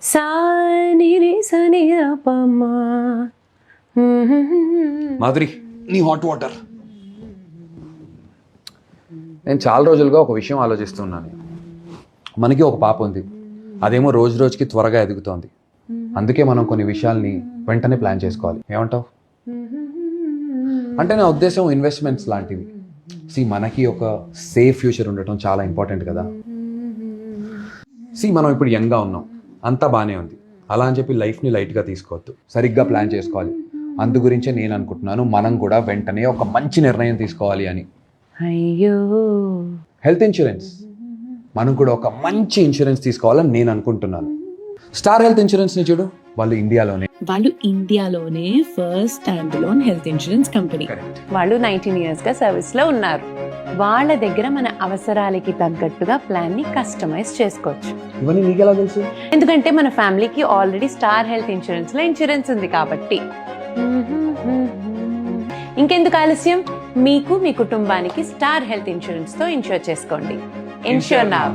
సా ని రి స ని ద ప మ. మాధురి, నీ హాట్ వాటర్. నేను చాలా రోజులుగా ఒక విషయం ఆలోచిస్తున్నాను. మనకి ఒక పాప ఉంది, అదేమో రోజు రోజుకి త్వరగా ఎదుగుతోంది. అందుకే మనం కొన్ని విషయాల్ని వెంటనే ప్లాన్ చేసుకోవాలి. ఏమంటావు? అంటే నా ఉద్దేశం ఇన్వెస్ట్మెంట్స్ లాంటివి. మనకి ఒక సేఫ్ ఫ్యూచర్ ఉండటం చాలా ఇంపార్టెంట్ కదా. మనం ఇప్పుడు యంగ్గా ఉన్నాం, అంతా బాగానే ఉంది. అలా అని చెప్పి లైఫ్ని లైట్గా తీసుకోవద్దు, సరిగ్గా ప్లాన్ చేసుకోవాలి. అందు గురించే నేను అనుకుంటున్నాను మనం కూడా వెంటనే ఒక మంచి నిర్ణయం తీసుకోవాలి అని. అయ్యో, హెల్త్ ఇన్సూరెన్స్. మనం కూడా ఒక మంచి ఇన్సూరెన్స్ తీసుకోవాలని నేను అనుకుంటున్నాను. స్టార్ హెల్త్ ఇన్సూరెన్స్ని చూడు, వాళ్ళు ఇండియాలోనే first stand alone health insurance company. వాళ్ళు 19 years గా సర్వీస్ లో ఉన్నారు. వాళ్ళ దగ్గర మన అవసరాలకి తగ్గట్టుగా ప్లాన్ ని కస్టమైజ్ చేసుకోవచ్చు. ఇవన్నీ నీకెలా తెలుసు? ఎందుకంటే మన ఫ్యామిలీకి ఆల్రెడీ స్టార్ హెల్త్ ఇన్సూరెన్స్ లో ఇన్సూరెన్స్ ఉంది కాబట్టి. ఇంకెందుకు ఆలస్యం, మీకు మీ కుటుంబానికి స్టార్ హెల్త్ ఇన్సూరెన్స్ తో ఇన్షూర్ చేసుకోండి. Ensure now.